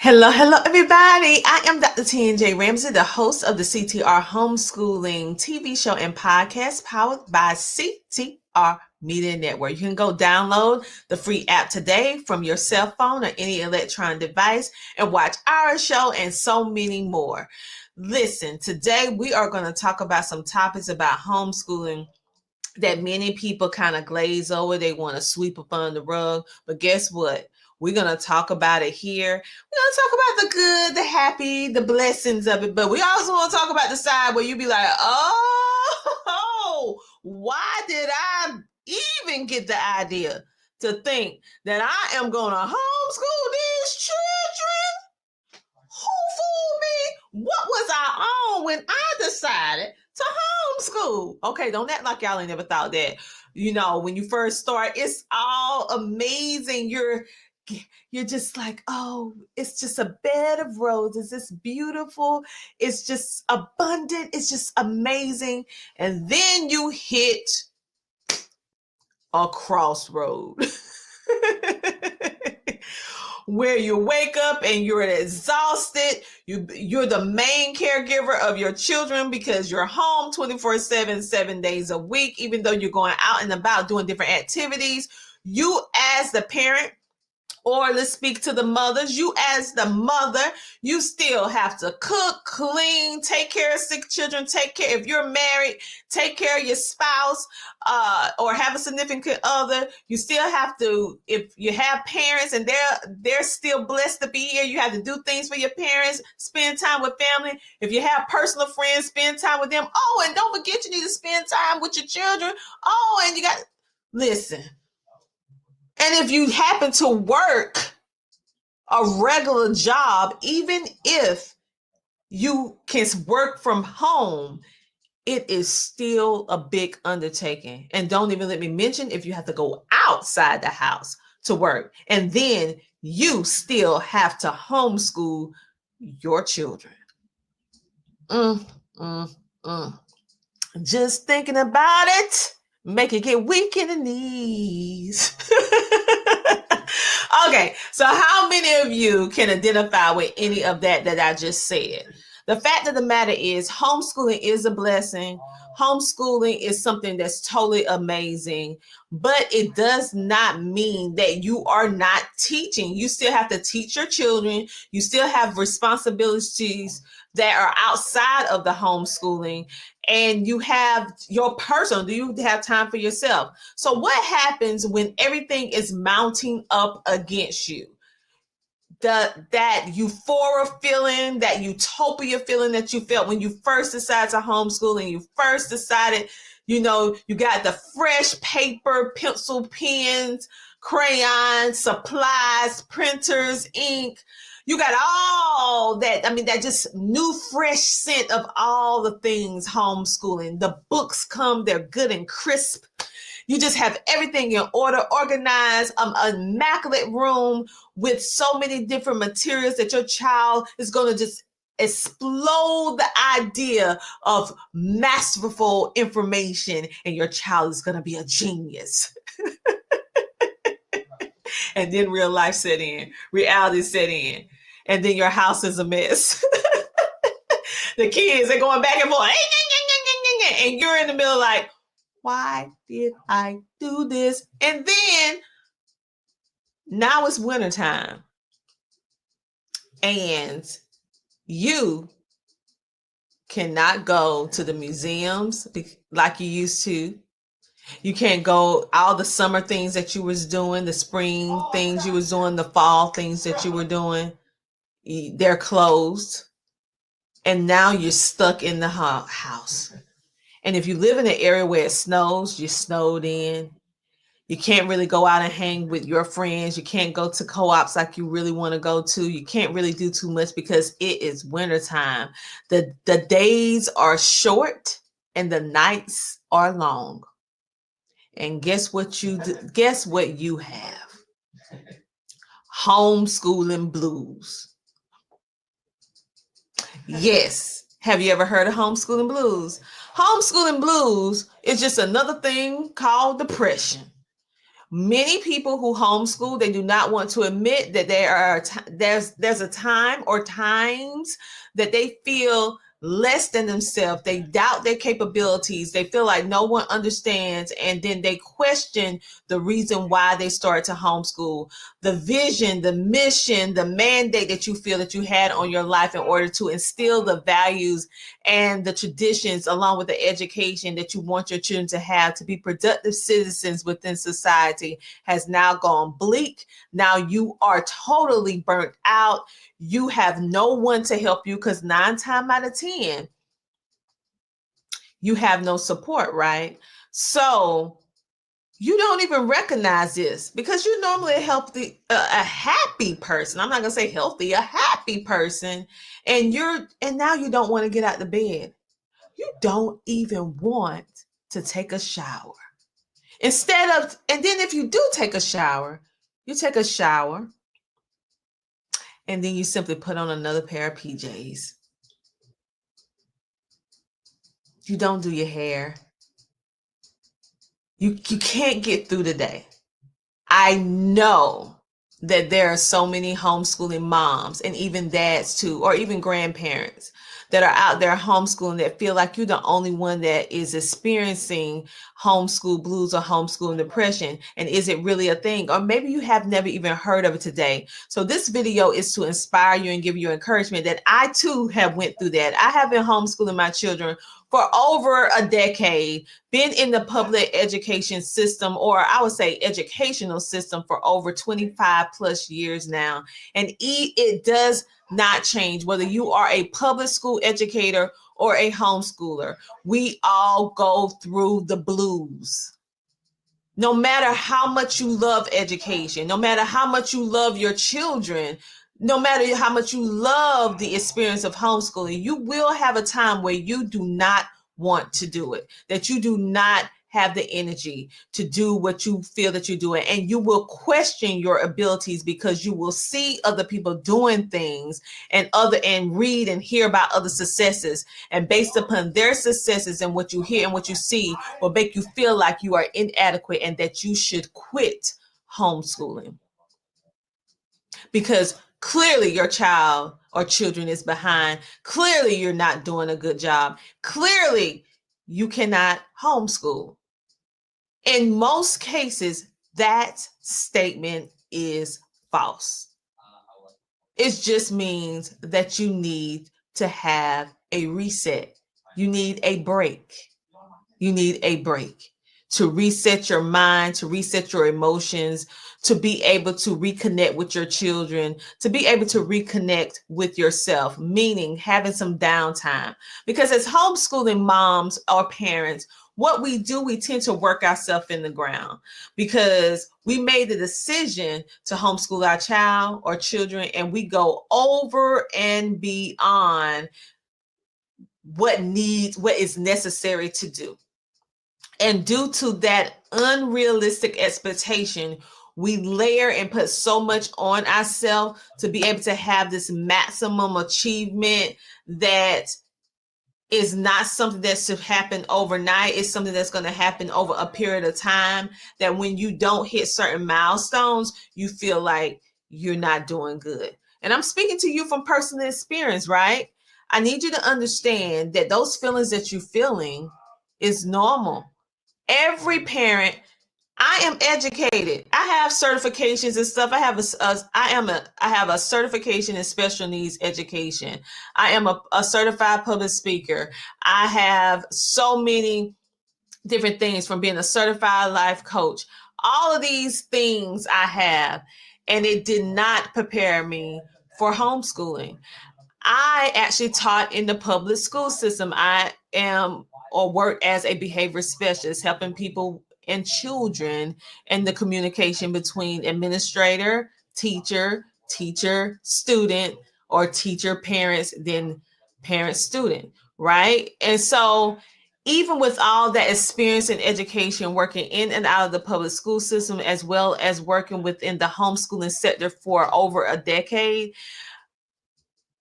Hello, everybody. I am Dr. T&J Ramsey, the host of the CTR Homeschooling TV show and podcast powered by CTR Media Network. You can go download the free app today from your cell phone or any electronic device and watch our show and so many more. Listen, today we are going to talk about some topics about homeschooling that many people kind of glaze over. They want to sweep up under the rug. But guess what? We're going to talk about it here. We're going to talk about the good, the happy, the blessings of it. But we also want to talk about the side where you be like, oh, why did I even get the idea to think that I am going to homeschool these children? Who fooled me? What was I on when I decided to homeschool? Okay, don't act like y'all ain't never thought that. You know, when you first start, it's all amazing. You're just like, oh, it's just a bed of roses. It's beautiful. It's just abundant. It's just amazing. And then you hit a crossroad. Where you wake up and you're exhausted. You're the main caregiver of your children because you're home 24/7, 7 days a week, even though you're going out and about doing different activities. You as the parent, or let's speak to the mothers, you as the mother, you still have to cook, clean, take care of sick children, take care, if you're married, take care of your spouse, or have a significant other. You still have to, if you have parents and they're still blessed to be here, you have to do things for your parents, spend time with family. If you have personal friends, spend time with them. Oh, and don't forget you need to spend time with your children. Oh, and you got, listen. And if you happen to work a regular job, even if you can work from home, it is still a big undertaking. And don't even let me mention if you have to go outside the house to work. And then you still have to homeschool your children. Just thinking about it, make it get weak in the knees. Okay, so how many of you can identify with any of that I just said? The fact of the matter is homeschooling is a blessing. Homeschooling is something that's totally amazing, but it does not mean that you are not teaching. You still have to teach your children. You still have responsibilities that are outside of the homeschooling, and you have your personal, do you have time for yourself? So what happens when everything is mounting up against you? That euphoria feeling, that utopia feeling that you felt when you first decided to homeschool and you first decided, you got the fresh paper, pencil, pens, crayons, supplies, printers, ink. You got all that. I mean, that just new, fresh scent of all the things homeschooling. The books come, they're good and crisp. You just have everything in order, organized, an immaculate room with so many different materials that your child is going to just explode the idea of masterful information, and your child is going to be a genius. And then real life set in, reality set in, and then your house is a mess. The kids are going back and forth, and you're in the middle like, why did I do this? And then now it's wintertime, and you cannot go to the museums like you used to. You can't go all the summer things that you was doing, the spring things you was doing, the fall things that you were doing. They're closed. And now you're stuck in the house. And if you live in an area where it snows, you're snowed in. You can't really go out and hang with your friends. You can't go to co-ops like you really want to go to. You can't really do too much because it is wintertime. The days are short and the nights are long. And guess what you have? Homeschooling blues. Yes. Have you ever heard of homeschooling blues? Homeschooling blues is just another thing called depression. Many people who homeschool, they do not want to admit that there's a time or times that they feel less than themselves. They doubt their capabilities. They feel like no one understands, and then they question the reason why they started to homeschool. The vision, the mission, the mandate that you feel that you had on your life in order to instill the values and the traditions along with the education that you want your children to have to be productive citizens within society has now gone bleak. Now you are totally burnt out. You have no one to help you because 9 times out of 10, you have no support, right? So you don't even recognize this because you're normally a happy person. I'm not gonna say healthy, a happy person, and now you don't want to get out of bed. You don't even want to take a shower. And then if you do take a shower, you take a shower and then you simply put on another pair of PJs. You don't do your hair. You can't get through the day. I know that there are so many homeschooling moms and even dads too, or even grandparents that are out there homeschooling that feel like you're the only one that is experiencing homeschool blues or homeschooling depression. And is it really a thing? Or maybe you have never even heard of it today. So this video is to inspire you and give you encouragement that I too have went through that. I have been homeschooling my children for over a decade, been in the public education system, or I would say educational system, for over 25 plus years now. And it does not change whether you are a public school educator or a homeschooler. We all go through the blues. No matter how much you love education, no matter how much you love your children, no matter how much you love the experience of homeschooling, you will have a time where you do not want to do it, that you do not have the energy to do what you feel that you're doing. And you will question your abilities because you will see other people doing things and read and hear about other successes. And based upon their successes and what you hear and what you see will make you feel like you are inadequate and that you should quit homeschooling. Because clearly your child or children is behind. Clearly you're not doing a good job. Clearly you cannot homeschool. In most cases, that statement is false. It just means that you need to have a reset. You need a break. You need a break to reset your mind, to reset your emotions, to be able to reconnect with your children, to be able to reconnect with yourself, meaning having some downtime. Because as homeschooling moms or parents, what we do, we tend to work ourselves in the ground because we made the decision to homeschool our child or children, and we go over and beyond what is necessary to do. And due to that unrealistic expectation, we layer and put so much on ourselves to be able to have this maximum achievement that is not something that should happen overnight. It's something that's going to happen over a period of time, that when you don't hit certain milestones, you feel like you're not doing good. And I'm speaking to you from personal experience, right? I need you to understand that those feelings that you're feeling is normal. Every parent, I am educated. I have certifications and stuff. I have a certification in special needs education. I am a certified public speaker. I have so many different things, from being a certified life coach. All of these things I have, and it did not prepare me for homeschooling. I actually taught in the public school system. I am or work as a behavior specialist, helping people and children in the communication between administrator, teacher, student, or teacher, parents, then parent, student, right? And so even with all that experience in education, working in and out of the public school system, as well as working within the homeschooling sector for over a decade,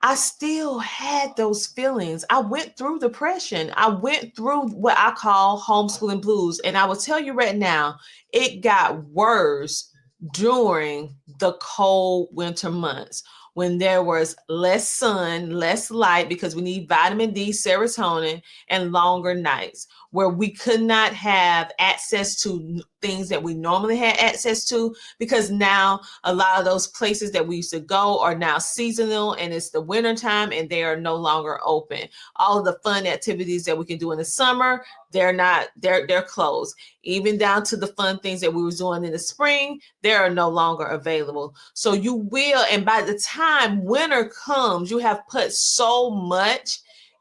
I still had those feelings. I went through depression. I went through what I call homeschooling blues. And I will tell you right now, it got worse during the cold winter months when there was less sun, less light, because we need vitamin D, serotonin, and longer nights, where we could not have access to things that we normally had access to, because now a lot of those places that we used to go are now seasonal, and it's the winter time and they are no longer open. All of the fun activities that we can do in the summer, they're closed. Even down to the fun things that we were doing in the spring, they are no longer available. So you will, and by the time winter comes, you have put so much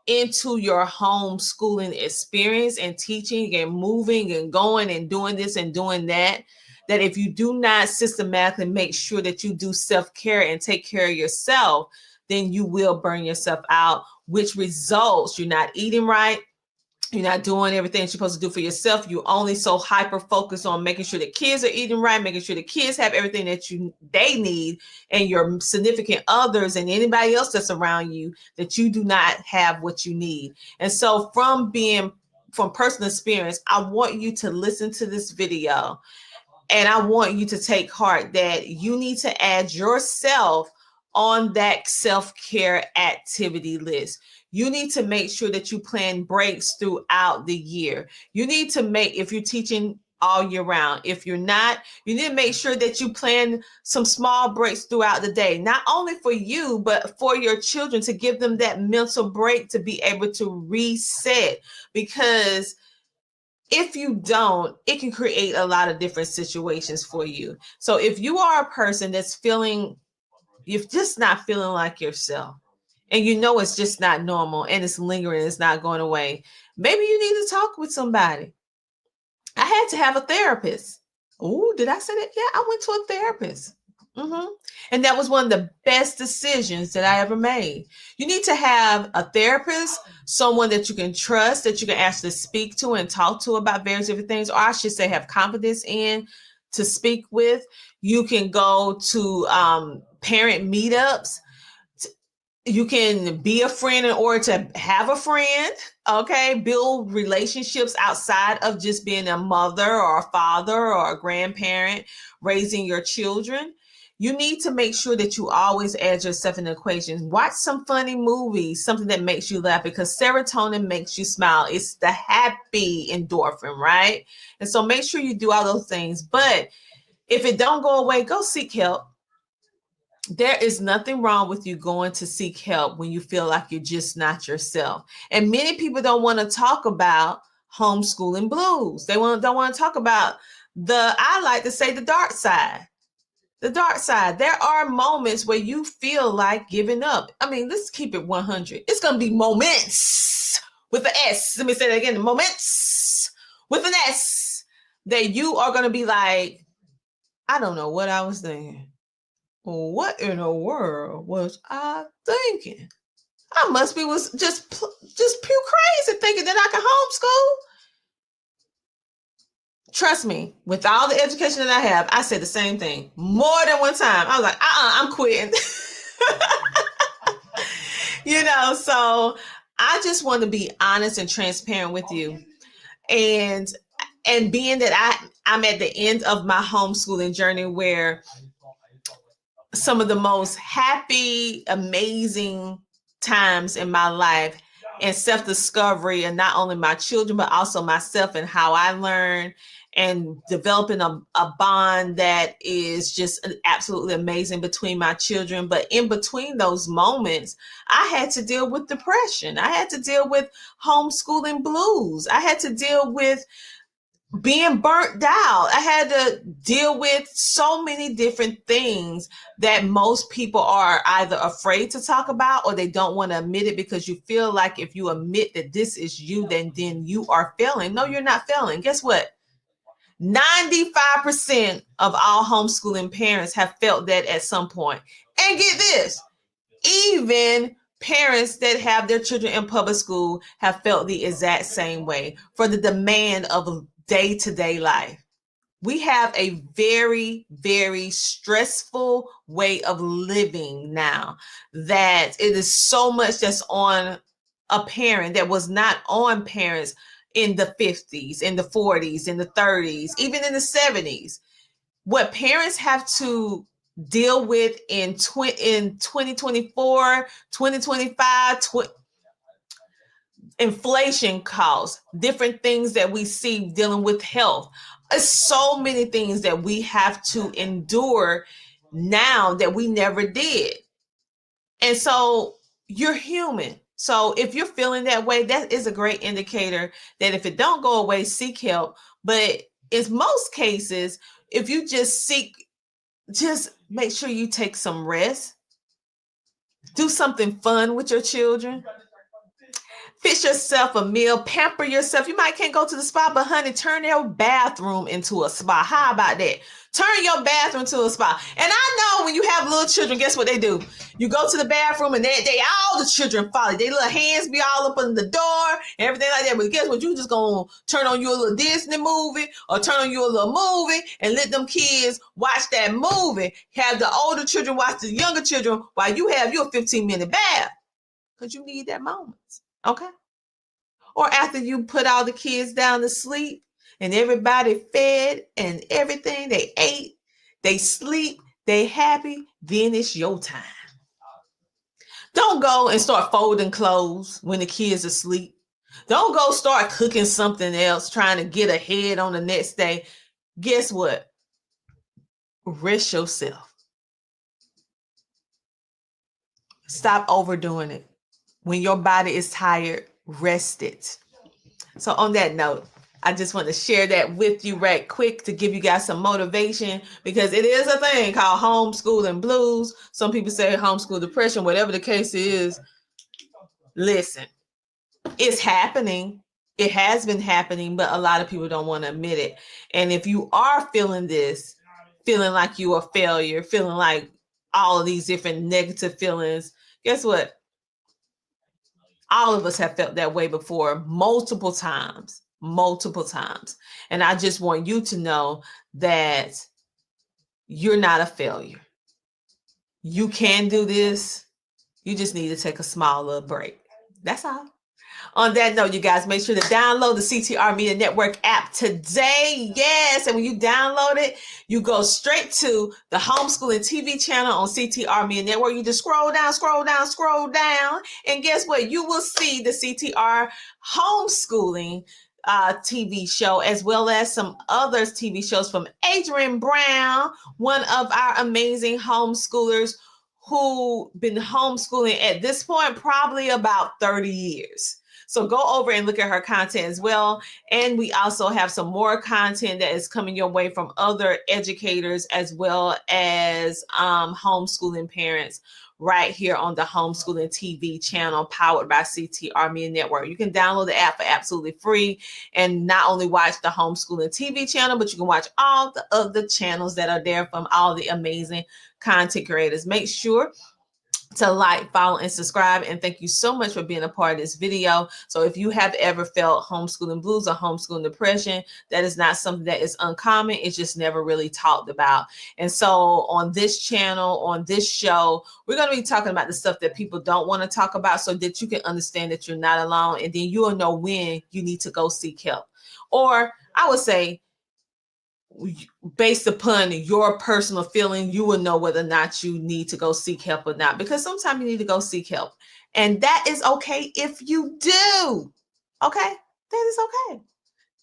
into your homeschooling experience and teaching and moving and going and doing this and doing that, that if you do not systematically make sure that you do self-care and take care of yourself, then you will burn yourself out, which results you're not eating right. You're not doing everything you're supposed to do for yourself. You only so hyper focused on making sure the kids are eating right, making sure the kids have everything that they need, and your significant others and anybody else that's around you, that you do not have what you need. And so from personal experience, I want you to listen to this video, and I want you to take heart that you need to add yourself on that self-care activity list. You need to make sure that you plan breaks throughout the year. You need to if you're teaching all year round. If you're not, you need to make sure that you plan some small breaks throughout the day, not only for you, but for your children, to give them that mental break to be able to reset. Because if you don't, it can create a lot of different situations for you. So if you are a person that's you're just not feeling like yourself, and you know it's just not normal and it's lingering, it's not going away, maybe you need to talk with somebody. I had to have a therapist. Oh, did I say that? Yeah, I went to a therapist. And that was one of the best decisions that I ever made. You need to have a therapist, someone that you can trust, that you can actually speak to and talk to about various different things, or I should say have confidence in, to speak with. You can go to parent meetups. You can be a friend in order to have a friend, okay? Build relationships outside of just being a mother or a father or a grandparent raising your children. You need to make sure that you always add yourself in the equation. Watch some funny movies, something that makes you laugh, because serotonin makes you smile. It's the happy endorphin, right? And so make sure you do all those things. But if it don't go away, go seek help. There is nothing wrong with you going to seek help when you feel like you're just not yourself. And many people don't want to talk about homeschooling blues. They don't want to talk about I like to say, the dark side. The dark side. There are moments where you feel like giving up. I mean, let's keep it 100. It's going to be moments with an S. Let me say that again. Moments with an S that you are going to be like, I don't know what I was thinking. What in the world was I thinking? I must be just pure crazy thinking that I can homeschool. Trust me, with all the education that I have, I said the same thing more than one time. I was like, I'm quitting. So I just want to be honest and transparent with you. And being that I'm at the end of my homeschooling journey, where some of the most happy, amazing times in my life and self-discovery, and not only my children, but also myself, and how I learn and developing a bond that is just absolutely amazing between my children. But in between those moments, I had to deal with depression. I had to deal with homeschooling blues. I had to deal with being burnt out. I had to deal with so many different things that most people are either afraid to talk about, or they don't want to admit it, because you feel like if you admit that this is you, then you are failing. No, you're not failing. Guess what? 95% of all homeschooling parents have felt that at some point. And get this, even parents that have their children in public school have felt the exact same way, for the demand of day-to-day life. We have a very, very stressful way of living now, that it is so much that's on a parent that was not on parents in the 50s, in the 40s, in the 30s, even in the 70s. What parents have to deal with in 2024, 2025, inflation costs, different things that we see dealing with health. It's so many things that we have to endure now that we never did. And so you're human. So if you're feeling that way, that is a great indicator that if it don't go away, seek help. But in most cases, if you just make sure you take some rest, do something fun with your children, fix yourself a meal, pamper yourself. You might can't go to the spa, but honey, turn your bathroom into a spa. How about that? Turn your bathroom to a spa. And I know when you have little children, guess what they do? You go to the bathroom and they all the children follow. Their little hands be all up on the door and everything like that. But guess what? You just gonna turn on you a little Disney movie or turn on you a little movie and let them kids watch that movie. Have the older children watch the younger children while you have your 15-minute bath. Because you need that moment. Okay? Or after you put all the kids down to sleep and everybody fed and everything, they ate, they sleep, they happy, then it's your time. Don't go and start folding clothes when the kids are asleep. Don't go start cooking something else, trying to get ahead on the next day. Guess what? Rest yourself. Stop overdoing it. When your body is tired, rest it. So on that note, I just want to share that with you right quick to give you guys some motivation, because it is a thing called homeschooling blues. Some people say homeschool depression, whatever the case is. Listen, it's happening. It has been happening, but a lot of people don't want to admit it. And if you are feeling this, feeling like you're a failure, feeling like all of these different negative feelings, guess what? All of us have felt that way before, multiple times. And I just want you to know that you're not a failure. You can do this. You just need to take a small little break. That's all. On that note, you guys, make sure to download the CTR Media Network app today. Yes. And when you download it, you go straight to the Homeschooling TV channel on CTR Media Network. You just scroll down. And guess what? You will see the CTR Homeschooling TV show, as well as some other TV shows from Adrian Brown, one of our amazing homeschoolers who been homeschooling at this point probably about 30 years. So go over and look at her content as well. And we also have some more content that is coming your way from other educators as well as homeschooling parents right here on the Homeschooling TV channel powered by CTR Media Network. You can download the app for absolutely free and not only watch the Homeschooling TV channel, but you can watch all the other channels that are there from all the amazing content creators. Make sure to like, follow, and subscribe. And thank you so much for being a part of this video. So if you have ever felt homeschooling blues or homeschooling depression, that is not something that is uncommon. It's just never really talked about. And so on this channel, on this show, we're going to be talking about the stuff that people don't want to talk about so that you can understand that you're not alone. And then you will know when you need to go seek help. Or I would say, based upon your personal feeling, you will know whether or not you need to go seek help or not, because sometimes you need to go seek help. And that is okay if you do. Okay? That is okay.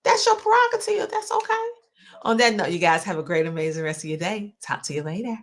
That's your prerogative. That's okay. On that note, you guys have a great, amazing rest of your day. Talk to you later.